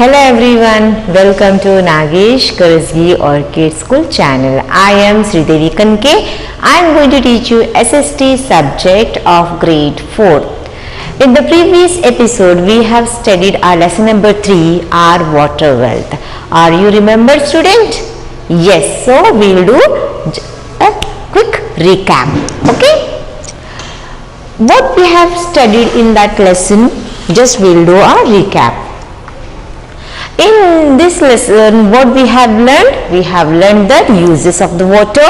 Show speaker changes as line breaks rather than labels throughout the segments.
Hello everyone, welcome to Nagesh Karazgi Orchid School channel. I am Sridevi Kanke. I am going to teach you SST subject of grade 4. In the previous episode, we have studied our lesson number 3, our water wealth. Are you remember, student? Yes, so we will do a quick recap. Okay? What we have studied in that lesson, just we will do a recap. In this lesson, what we have learned? We have learned the uses of the water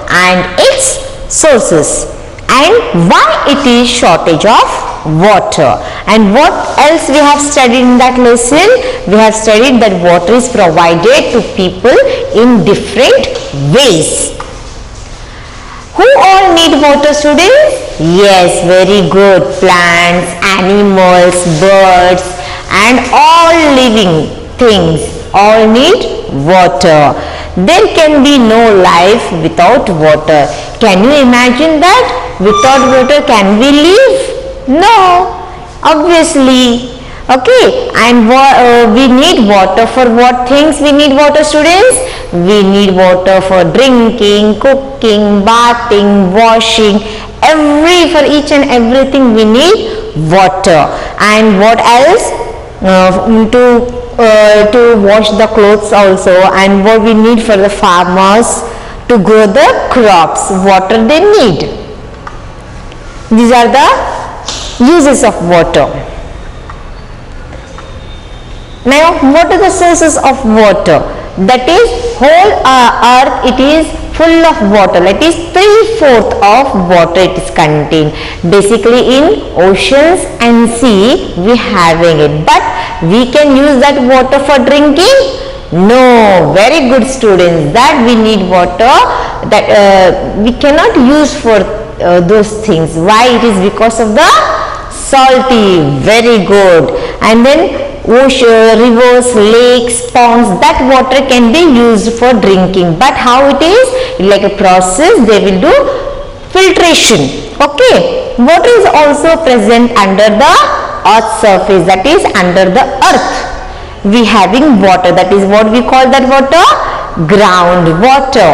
and its sources and why it is shortage of water. And what else we have studied in that lesson? We have studied that water is provided to people in different ways. Who all need water, students? Yes, very good. Plants, animals, birds and all living things all need water. There can be no life without water. Can you imagine that? Without water can we live? No, obviously. Okay, and we need water for what things we need water, students? We need water for drinking, cooking, bathing, washing, for each and everything we need water. And what else? To wash the clothes also, and what we need for the farmers to grow the crops, water they need. These are the uses of water. Now what are the sources of water? That is whole earth, it is full of water. That is 3/4 of water it is contained. Basically in oceans and sea we having it, but we can use that water for drinking? No. Very good, students, that we need water that we cannot use for those things. Why? It is because of the salty. Very good. And then ocean, rivers, lakes, ponds, that water can be used for drinking. But how it is? Like a process, they will do filtration. Okay. Water is also present under the earth's surface, that is under the earth. We having water, that is what we call that water? Groundwater.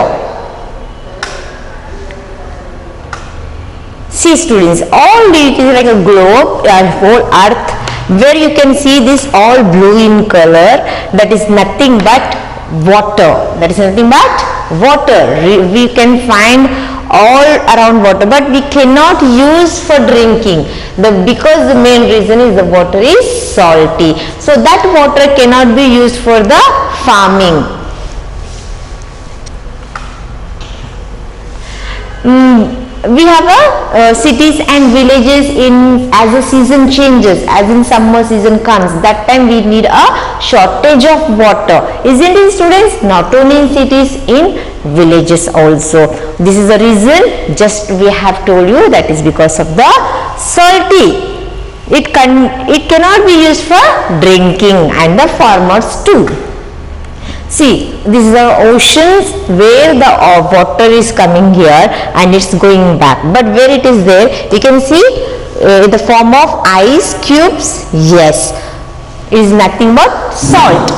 See, students, all it is like a globe and whole earth, where you can see this all blue in color, that is nothing but water. That is nothing but water. We can find all around water, but we cannot use for drinking. Because the main reason is the water is salty. So that water cannot be used for the farming. We have cities and villages as the season changes, as in summer season comes, that time we need a shortage of water, isn't it, students? Not only in cities, in villages also. This is the reason, just we have told you, that is because of the salty. It cannot be used for drinking, and the farmers too. See, this is the oceans where the water is coming here and it's going back. But where it is there, you can see in the form of ice cubes. Yes, is nothing but salt.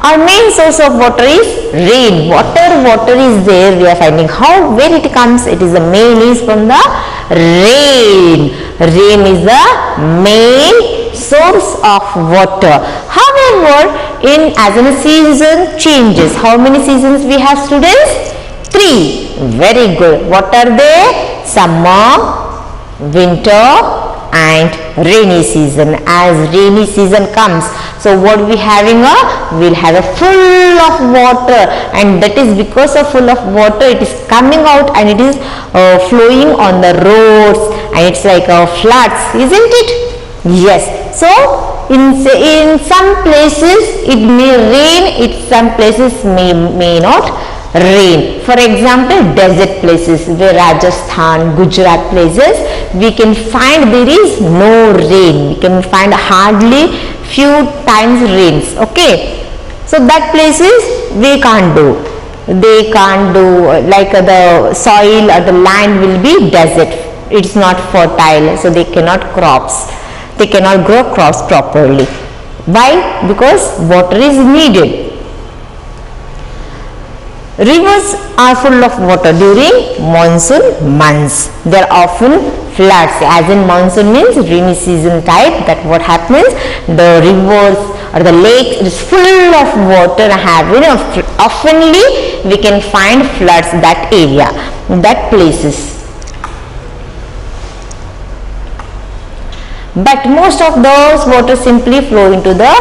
Our main source of water is rain. Water is there. We are finding where it comes. It is the main is from the rain. Rain is the main source of water. However, as the season changes, how many seasons we have, students? 3. Very good. What are they? Summer, winter and rainy season. As rainy season comes, so what we having we'll have a full of water, and that is because of full of water it is coming out and it is flowing on the roads, and it's like floods, isn't it? Yes. So in some places it may rain, some places may not rain. For example, desert places where Rajasthan, Gujarat places, we can find there is no rain. We can find hardly few times rains. Okay, so that places we can't do. They can't do, like the soil or the land will be desert. It's not fertile, so they cannot crops. they cannot grow crops properly. Why? Because water is needed. Rivers are full of water during monsoon months. They are often floods. As in monsoon means rainy season type. That what happens? The rivers or the lake is full of water. Oftenly we can find floods that area, that places. But most of those water simply flow into the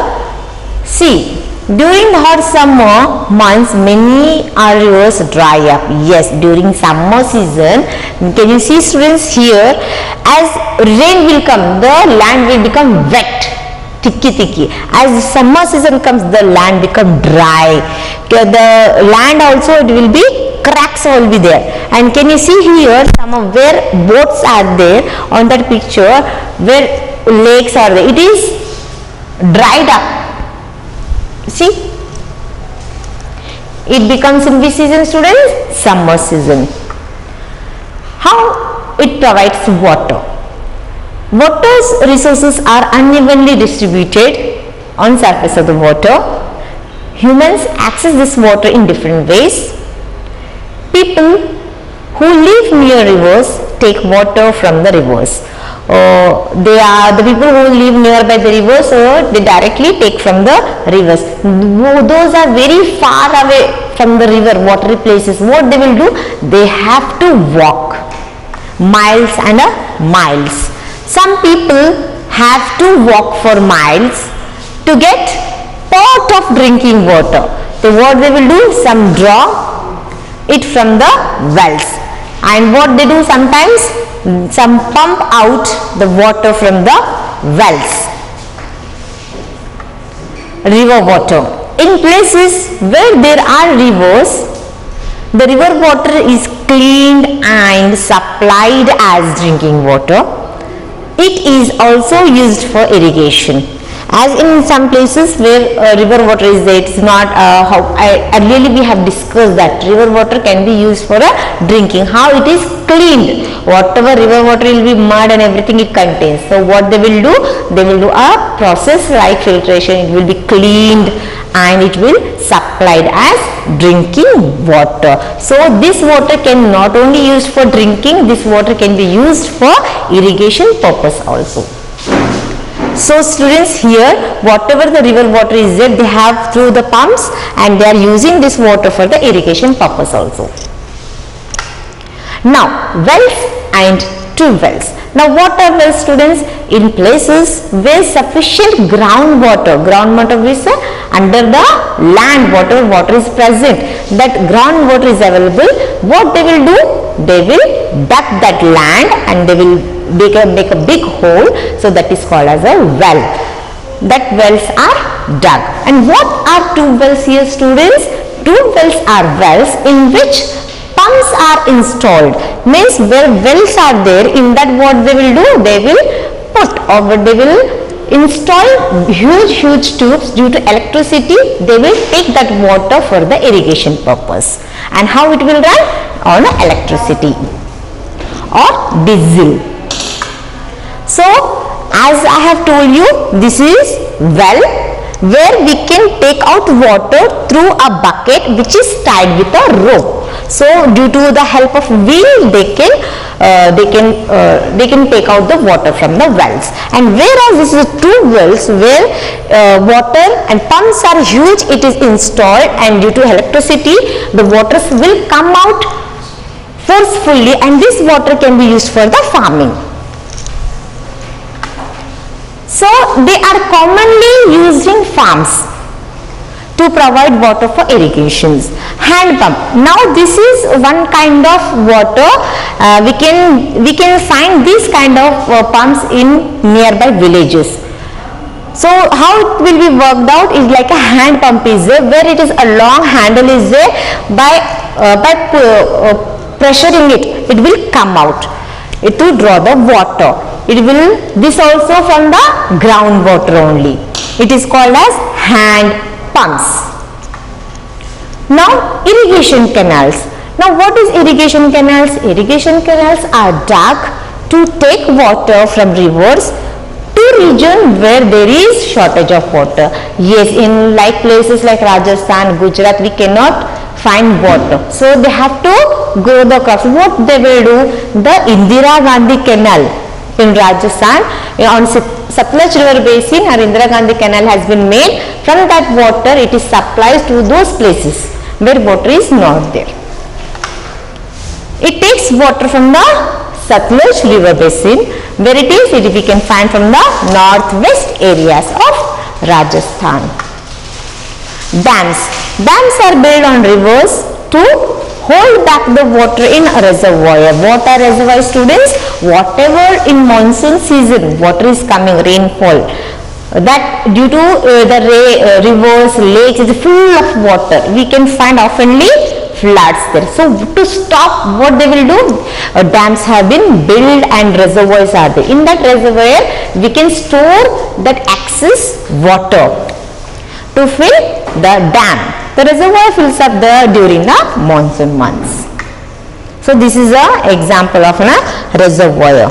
sea. During the hot summer months, many rivers dry up. Yes, during summer season, can you see students here, as rain will come, the land will become wet, thicky. As summer season comes, the land become dry. The land also, it will be, cracks will be there. And can you see here some of where boats are there on that picture, where lakes are there, it is dried up. See, it becomes in which season, students? Summer season. How it provides water? Water's resources are unevenly distributed on surface of the water. Humans access this water in different ways. People who live near rivers take water from the rivers. They are the people who live nearby the rivers, so they directly take from the rivers. Those are very far away from the river, watery places. What they will do? They have to walk miles and miles. Some people have to walk for miles to get pot of drinking water. So what they will do? Some draw it from the wells, and what they do sometimes? Some pump out the water from the wells. River water. In places where there are rivers, the river water is cleaned and supplied as drinking water. It is also used for irrigation. As in some places where river water is there, it is not earlier we have discussed that river water can be used for drinking. How it is cleaned? Whatever river water will be mud and everything it contains. So what they will do? They will do a process like filtration. It will be cleaned and it will supplied as drinking water. So this water can not only used for drinking, this water can be used for irrigation purpose also. So students, here whatever the river water is there, they have through the pumps and they are using this water for the irrigation purpose also. Now wells and tube wells. Now what are wells, students? In places where sufficient groundwater is under the land, water is present, that groundwater is available, what they will do? They will dug that land and they will make a big hole, so that is called as a well. That wells are dug. And what are tube wells here, students? Tube wells are wells in which pumps are installed. Means where wells are there, in that what they will do? They will put or they will install huge tubes. Due to electricity, they will take that water for the irrigation purpose. And how it will run? On electricity or diesel. So as I have told you, this is well where we can take out water through a bucket which is tied with a rope. So due to the help of wheel, they can take out the water from the wells. And whereas this is two wells where water and pumps are huge, it is installed, and due to electricity, the waters will come out forcefully, and this water can be used for the farming. So they are commonly used in farms to provide water for irrigations. Hand pump. Now this is one kind of water. We can find this kind of pumps in nearby villages. So how it will be worked out is like a hand pump is there, where it is a long handle is there. By pressuring it will come out to draw the water. It will, this also from the groundwater only. It is called as hand pumps. Now irrigation canals. Now what is irrigation canals? Irrigation canals are dug to take water from rivers to region where there is shortage of water. Yes, in like places like Rajasthan, Gujarat, we cannot find water. So they have to grow the crops. What they will do? The Indira Gandhi Canal in Rajasthan on Satluj River basin, or Indira Gandhi Canal has been made. From that water, it is supplied to those places where water is not there. It takes water from the Satluj River basin, where it is we can find from the northwest areas of Rajasthan. Dams. Dams are built on rivers to hold back the water in a reservoir. What are reservoir, students? Whatever in monsoon season water is coming, rainfall, that due to the rivers, lakes is full of water, we can find oftenly floods there. So to stop, what they will do, dams have been built and reservoirs are there. In that reservoir we can store that excess water to fill the dam. The reservoir fills up during the monsoon months. So this is an example of a reservoir.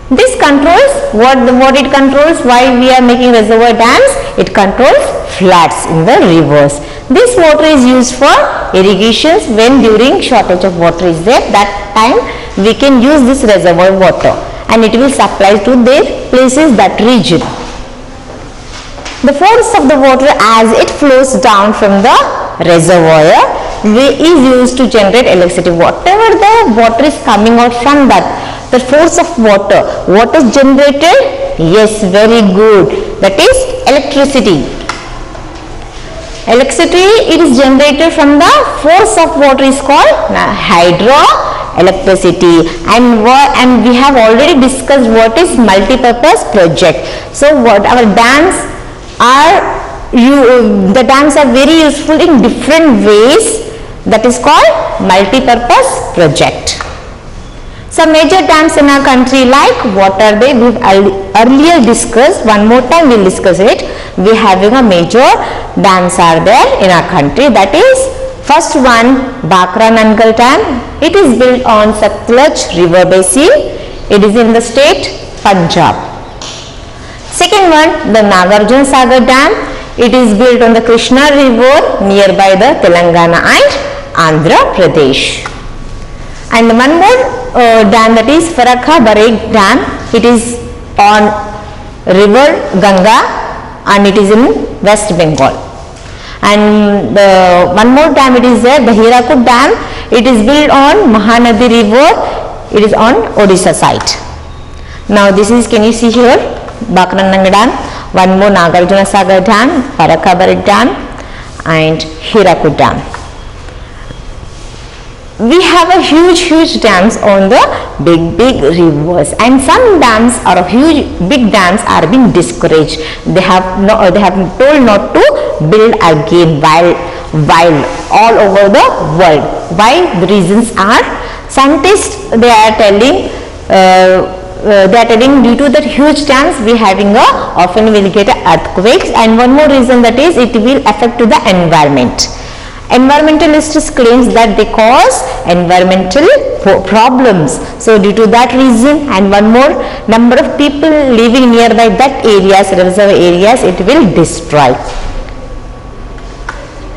This controls what it controls. Why we are making reservoir dams? It controls floods in the rivers. This water is used for irrigations when during shortage of water is there. That time we can use this reservoir water and it will supply to their places, that region. The force of the water as it flows down from the reservoir is used to generate electricity. Whatever the water is coming out from that, the force of water, what is generated? Yes, very good. That is electricity. Electricity, it is generated from the force of water is called hydroelectricity, and we have already discussed what is multi-purpose project. So what our dams are, the dams are very useful in different ways. That is called multi-purpose project. Some major dams in our country, like what are they? We earlier discussed. One more time we will discuss it. We having a major dams are there in our country. That is, first one, Bhakra Nangal Dam. It is built on Satluj River basin. It is in the state Punjab. Second one, the Nagarjuna Sagar Dam. It is built on the Krishna River nearby the Telangana and Andhra Pradesh. And one more dam, that is Farakha Bareg Dam. It is on river Ganga and it is in West Bengal. And one more dam, it is there, the Hirakud Dam. It is built on Mahanadi River. It is on Odisha side. Now this is, can you see here, Bhakra Dam, one more Nagarjuna Sagar Dam, Farakha Bareg Dam and Hirakud Dam. We have a huge dams on the big rivers, and some dams are big dams are being discouraged. They have told not to build again while all over the world. Why? The reasons are, scientists they are telling due to that huge dams we having often will get earthquakes, and one more reason, that is it will affect to the environment. Environmentalists claims that they cause environmental problems. So due to that reason, and one more, number of people living nearby that areas, reservoir areas, it will destroy.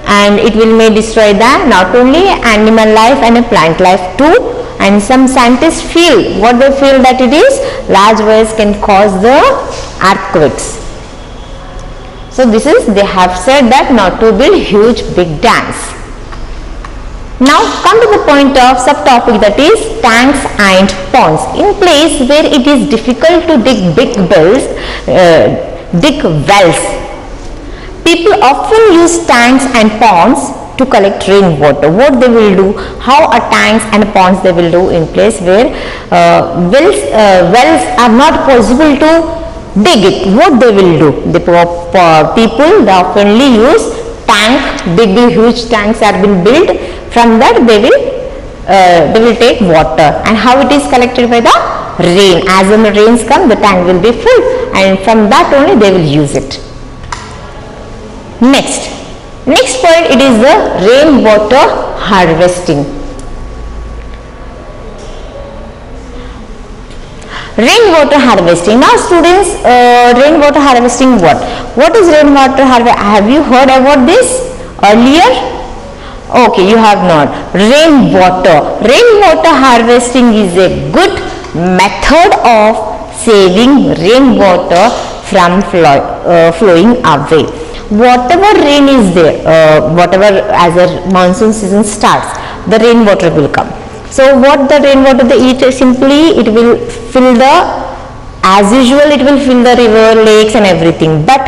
And it may destroy the not only animal life and a plant life too. And some scientists feel, what they feel, that it is large waves can cause the earthquakes. So this is, they have said that not to build huge big dams. Now come to the point of subtopic, that is tanks and ponds. In place where it is difficult to dig wells, people often use tanks and ponds to collect rainwater. What they will do, how a tanks and ponds they will do in place where wells are not possible to dig it. What they will do, the people they oftenly use tank, big huge tanks are been built. From that they will take water, and how it is collected? By the rain. As when the rains come, the tank will be full, and from that only they will use it. Next point, it is the rainwater harvesting. Rainwater harvesting. Now students, rainwater harvesting what? What is rainwater harvesting? Have you heard about this earlier? Okay, you have not. Rainwater harvesting is a good method of saving rainwater from flowing away. Whatever rain is there, whatever as a monsoon season starts, the rainwater will come. So what the rainwater they eat, simply it will fill the, as usual it will fill the river, lakes and everything, but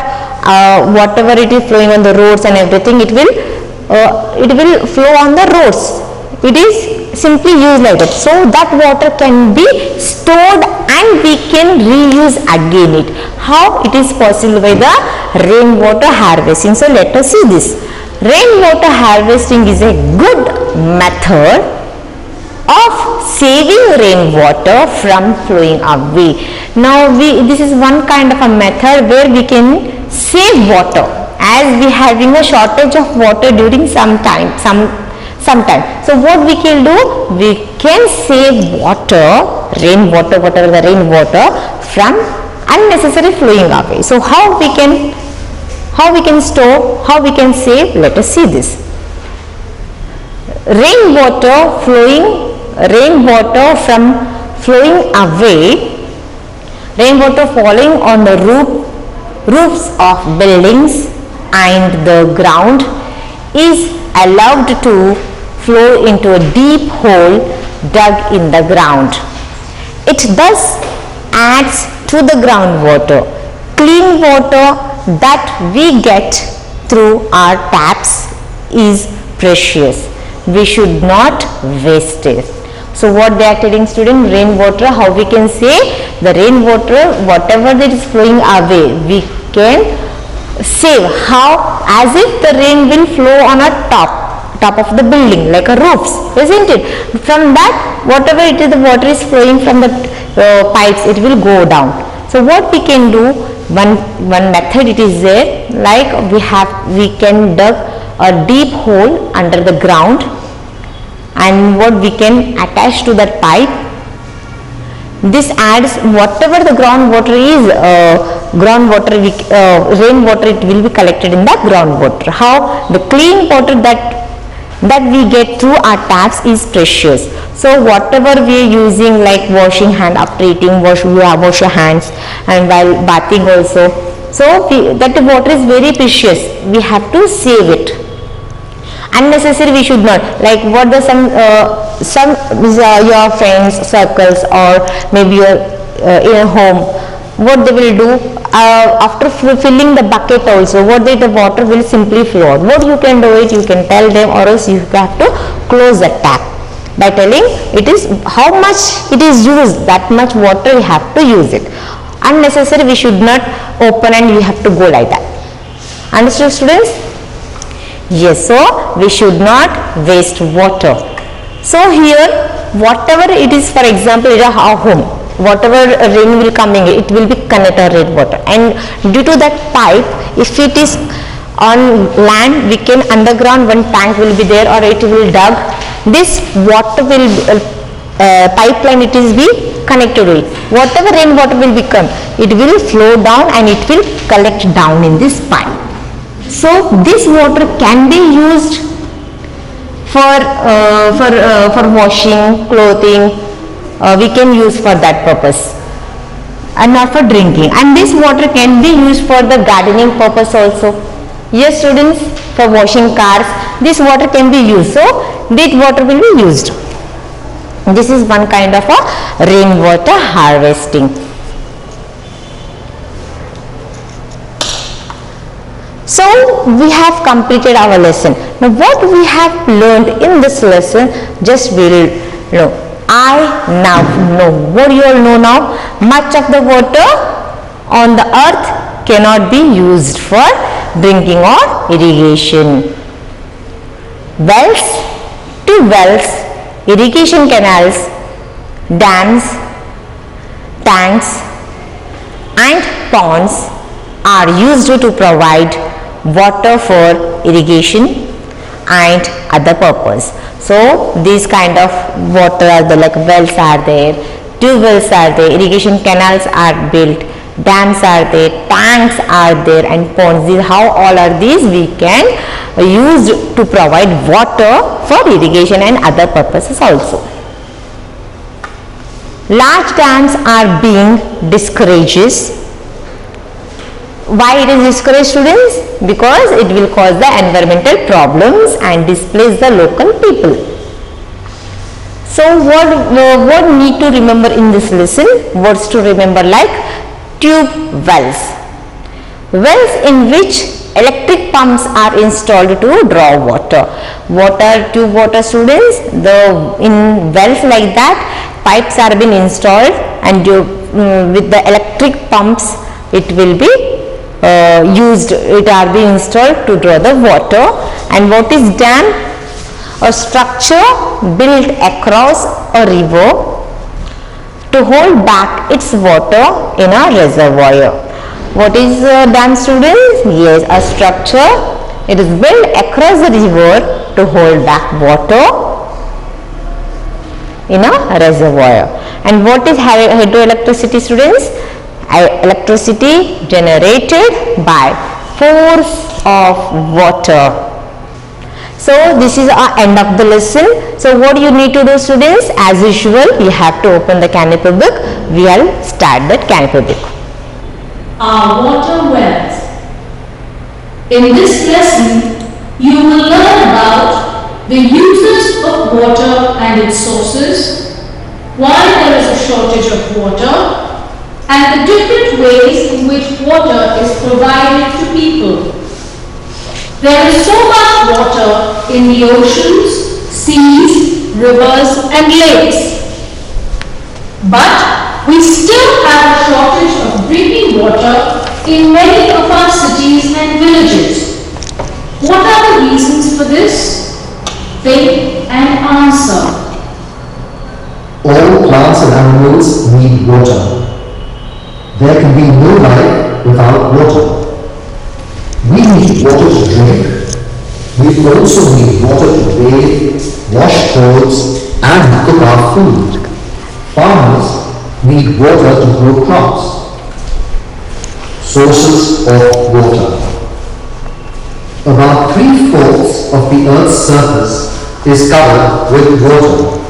whatever it is flowing on the roads and everything, it will flow on the roads. It is simply used like that. So that water can be stored and we can reuse again it. How it is possible? By the rainwater harvesting. So let us see this. Rainwater harvesting is a good method of saving rainwater from flowing away. Now this is one kind of a method where we can save water, as we having a shortage of water during some time. So what we can do, we can save water, rainwater, whatever the rainwater, from unnecessary flowing away. So how we can store, how we can save? Let us see this. Rainwater from flowing away, rainwater falling on the roofs of buildings and the ground is allowed to flow into a deep hole dug in the ground. It thus adds to the groundwater. Clean water that we get through our taps is precious. We should not waste it. So what they are telling students, rainwater, how we can say the rainwater, whatever that is flowing away, we can save. How? As if the rain will flow on a top of the building, like a roofs, isn't it? From that, whatever it is, the water is flowing from the pipes, it will go down. So what we can do, one method it is there, like we can dig a deep hole under the ground, and what we can attach to that pipe. This adds whatever the groundwater is, rainwater, it will be collected in the groundwater. How? The clean water that we get through our taps is precious. So whatever we are using, like washing hand, after eating, wash your hands, and while bathing also. So that water is very precious. We have to save it. Unnecessary we should not, like what the some your friends circles or maybe your in a home, what they will do after filling the bucket also, the water will simply flow out. What you can do it, you can tell them, or else you have to close the tap by telling it is how much it is used, that much water we have to use it. Unnecessary we should not open and we have to go like that. Understood students? Yes, so we should not waste water. So here whatever it is, for example, in our home, whatever rain will coming, it will be connected rainwater, and due to that pipe, if it is on land, we can underground one tank will be there, or it will dug. This water will pipeline, it is be connected to it. Whatever rainwater will become, it will flow down and it will collect down in this pipe. So this water can be used for washing clothing. We can use for that purpose and not for drinking. And this water can be used for the gardening purpose also. Yes students, for washing cars, this water can be used. So this water will be used. This is one kind of a rainwater harvesting. So we have completed our lesson. Now what we have learned in this lesson, just will know. I now know. What you all know now? Much of the water on the earth cannot be used for drinking or irrigation. Wells to wells, irrigation canals, dams, tanks and ponds are used to provide water for irrigation and other purpose. So these kind of water are the, like wells are there, tube wells are there, irrigation canals are built, dams are there, tanks are there, and ponds. How all are these we can use to provide water for irrigation and other purposes also. Large dams are being discouraged. Why it is discouraged, students? Because it will cause the environmental problems and displace the local people. So what need to remember in this lesson? Words to remember like tube wells. Wells in which electric pumps are installed to draw water. What are tube water, students? In wells like that, pipes are being installed, and with the electric pumps it will be it are being installed to draw the water. And what is dam? A structure built across a river to hold back its water in a reservoir. What is a dam, students? Yes, a structure. It is built across the river to hold back water in a reservoir. And what is hydroelectricity, students? Electricity generated by force of water. So this is our end of the lesson. So what you need to do, students? As usual, you have to open the Canopy book. We will start that Canopy book.
Our water wells. In this lesson, you will learn about the uses of water and its sources, why there is a shortage of water, and the different ways in which water is provided to people. There is so much water in the oceans, seas, rivers, and lakes. But we still have a shortage of drinking water in many of our cities and villages. What are the reasons for this? Think and answer.
All plants and animals need water. There can be no life without water. We need water to drink. We also need water to bathe, wash clothes, and cook our food. Farmers need water to grow crops. Sources of water. About 3/4 of the Earth's surface is covered with water.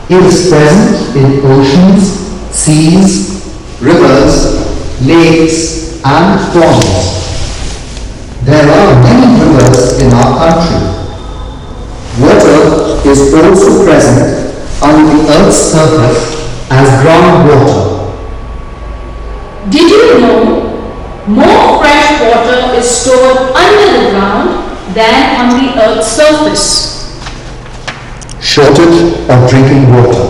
It is present in oceans, seas, rivers, lakes, and ponds. There are many rivers in our country. Water is also present under the Earth's surface as groundwater.
Did you know more fresh water is stored under the ground than on the Earth's surface?
Shortage of drinking water.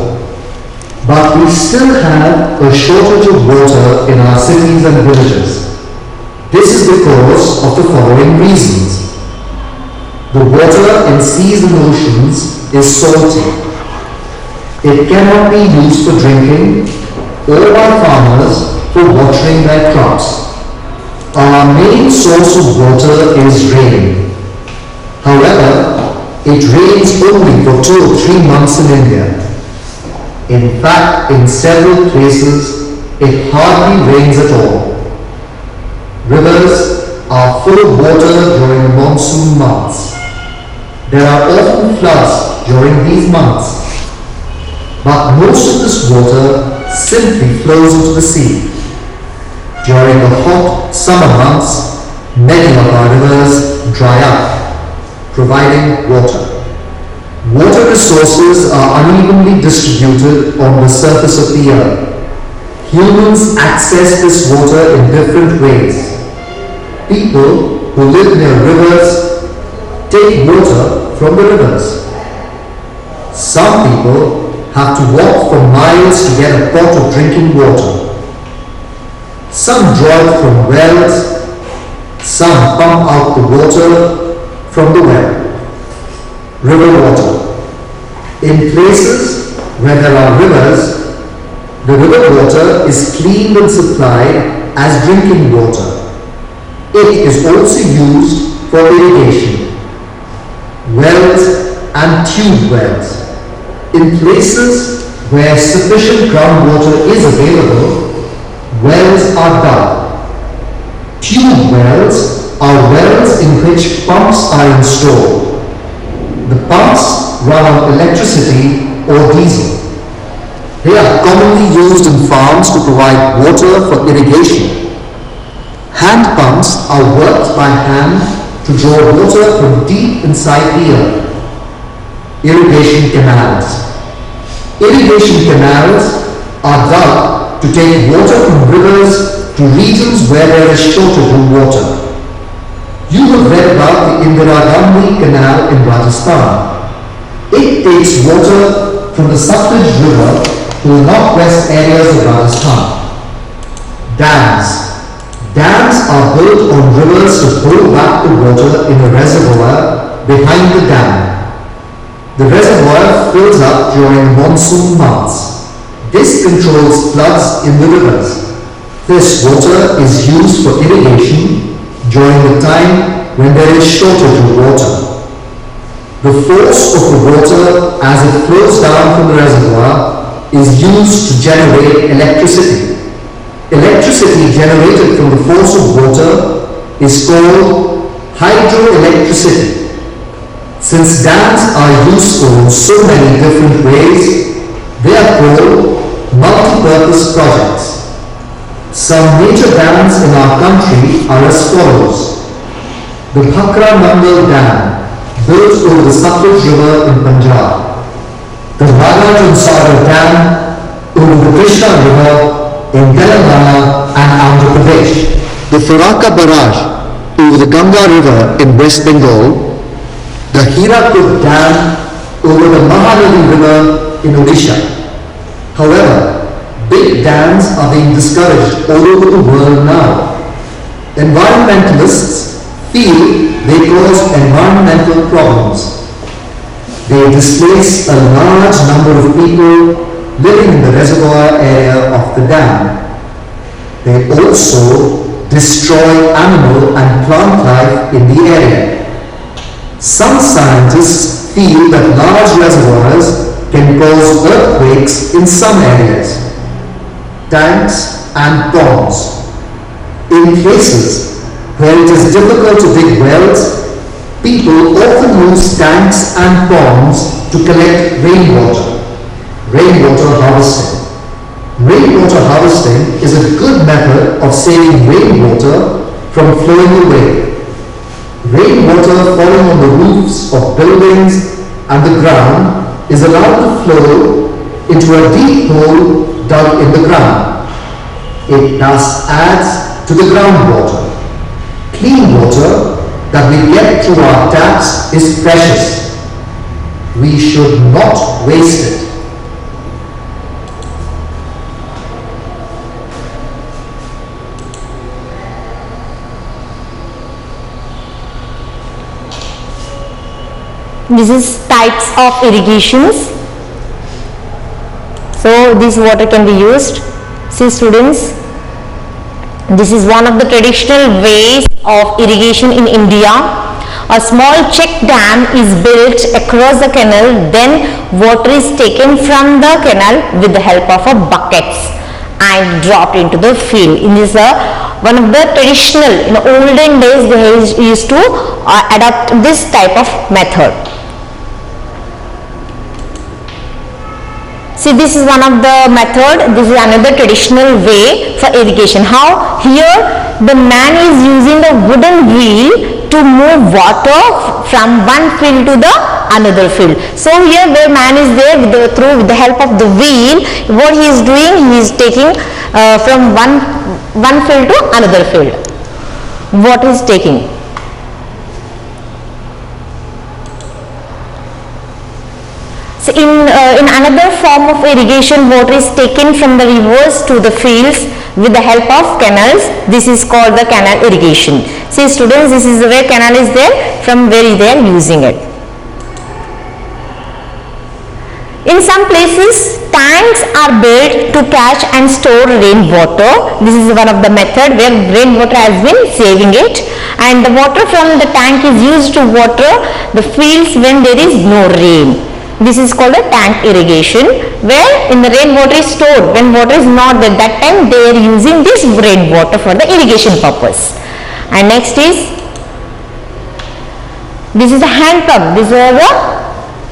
But we still have a shortage of water in our cities and villages. This is because of the following reasons. The water in seas and oceans is salty. It cannot be used for drinking or by farmers for watering their crops. Our main source of water is rain. However, it rains only for 2 or 3 months in India. In fact, in several places, it hardly rains at all. Rivers are full of water during the monsoon months. There are often floods during these months, but most of this water simply flows into the sea. During the hot summer months, many of our rivers dry up, providing water. Water resources are unevenly distributed on the surface of the earth. Humans access this water in different ways. People who live near rivers take water from the rivers. Some people have to walk for miles to get a pot of drinking water. Some draw it from wells, some pump out the water from the well. River water. In places where there are rivers, the river water is cleaned and supplied as drinking water. It is also used for irrigation. Wells and tube wells. In places where sufficient groundwater is available, wells are dug. Tube wells are wells in which pumps are installed. The pumps run on electricity or diesel. They are commonly used in farms to provide water for irrigation. Hand pumps are worked by hand to draw water from deep inside the earth. Irrigation canals. Irrigation canals are dug to take water from rivers to regions where there is shortage of water. You have read about the Indira Gandhi Canal in Rajasthan. It takes water from the Satluj River to the northwest areas of Rajasthan. Dams. Dams are built on rivers to hold back the water in a reservoir behind the dam. The reservoir fills up during monsoon months. This controls floods in the rivers. This water is used for irrigation during the time when there is shortage of water. The force of the water as it flows down from the reservoir is used to generate electricity. Electricity generated from the force of water is called hydroelectricity. Since dams are useful in so many different ways, they are called multi-purpose projects. Some major dams in our country are as follows. The Bhakra Mandal Dam, built over the Satluj River in Punjab. The Nagarjun Sagar Dam over the Krishna River in Telangana and Andhra Pradesh. The Faraka Barrage over the Ganga River in West Bengal. The Hirakud Dam over the Mahanadi River in Odisha. However, big dams are being discouraged all over the world now. Environmentalists feel they cause environmental problems. They displace a large number of people living in the reservoir area of the dam. They also destroy animal and plant life in the area. Some scientists feel that large reservoirs can cause earthquakes in some areas. Tanks and ponds. In places where it is difficult to dig wells, people often use tanks and ponds to collect rainwater. Rainwater harvesting. Rainwater harvesting is a good method of saving rainwater from flowing away. Rainwater falling on the roofs of buildings and the ground is allowed to flow into a deep hole dug in the ground. It thus adds to the groundwater. Clean water that we get through our taps is precious. We should not waste it.
This is types of irrigations. So this water can be used. See students, this is one of the traditional ways of irrigation in India. A small check dam is built across the canal, then water is taken from the canal with the help of a buckets and dropped into the field. In this one of the traditional, in the olden days they used to adopt this type of method. See, this is one of the method. This is another traditional way for irrigation. How? Here the man is using the wooden wheel to move water from one field to the another field. So here where man is there with the help of the wheel, what he is doing, he is taking from one field to another field. Water is taking. So in another form of irrigation, water is taken from the rivers to the fields with the help of canals. This is called the canal irrigation. See students, this is where canal is there, from where they are using it. In some places, tanks are built to catch and store rainwater. This is one of the method where rainwater has been saving it, and the water from the tank is used to water the fields when there is no rain. This is called a tank irrigation, where in the rainwater is stored. When water is not there, that time they are using this rainwater for the irrigation purpose. And next is, this is a hand pump. These are the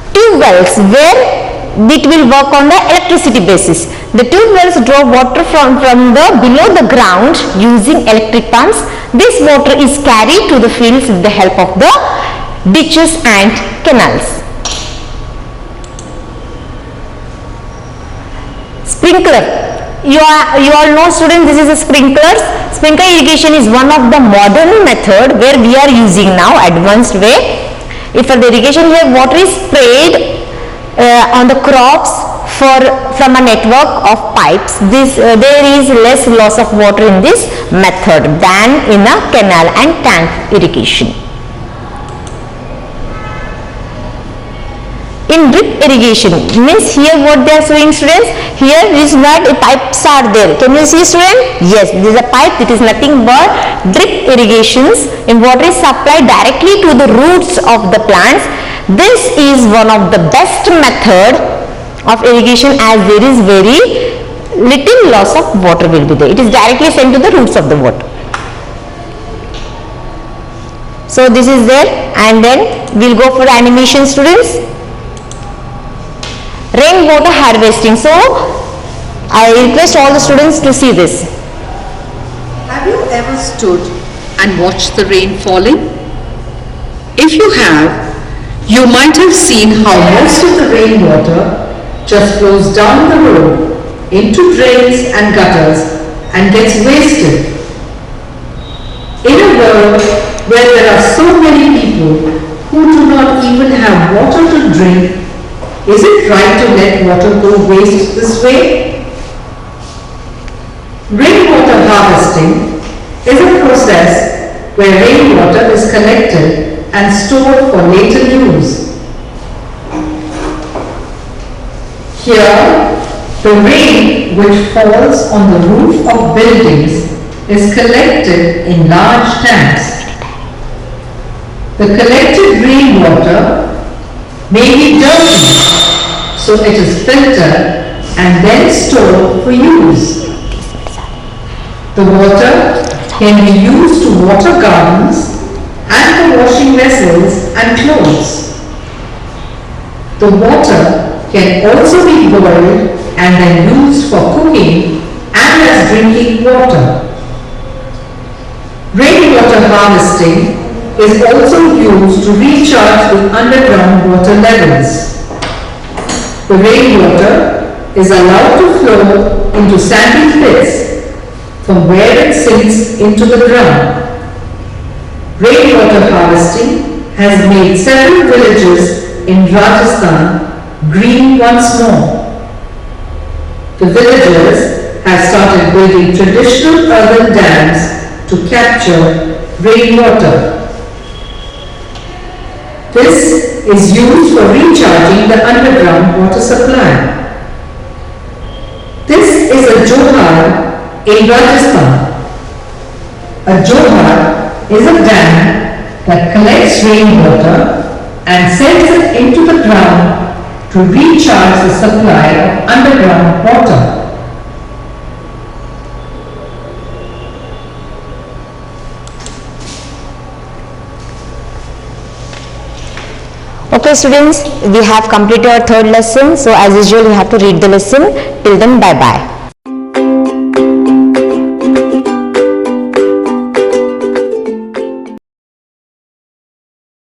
tube wells where it will work on the electricity basis. The tube wells draw water from the below the ground using electric pumps. This water is carried to the fields with the help of the ditches and canals. Sprinkler. You all know, students, this is a sprinklers. Sprinkler irrigation is one of the modern method where we are using now advanced way. If for the irrigation here water is sprayed on the crops from a network of pipes, there is less loss of water in this method than in a canal and tank irrigation. In drip irrigation, means here what they are showing, students, here is not a pipes are there. Can you see, student? Yes, this is a pipe. It is nothing but drip irrigations, and water is supplied directly to the roots of the plants. This is one of the best method of irrigation, as there is very little loss of water will be there. It is directly sent to the roots of the water. So this is there, and then we'll go for animation, students. Rainwater harvesting. So I request all the students to see this.
Have you ever stood and watched the rain falling? If you have, you might have seen how most of the rainwater just flows down the road into drains and gutters and gets wasted. In a world where there are so many people who do not even have water to drink, is it right to let water go waste this way? Rainwater harvesting is a process where rainwater is collected and stored for later use. Here, the rain which falls on the roof of buildings is collected in large tanks. The collected rainwater may be dirty, so it is filtered and then stored for use. The water can be used to water gardens and for washing vessels and clothes. The water can also be boiled and then used for cooking and as drinking water. Rainwater harvesting is also used to recharge the underground water levels. The rainwater is allowed to flow into sandy pits from where it sinks into the ground. Rainwater harvesting has made several villages in Rajasthan green once more. The villagers have started building traditional earthen dams to capture rainwater. This is used for recharging the underground water supply. This is a johar in Rajasthan. A johar is a dam that collects rainwater and sends it into the ground to recharge the supply of underground water.
Okay students, we have completed our third lesson. So as usual, you have to read the lesson. Till then, bye bye.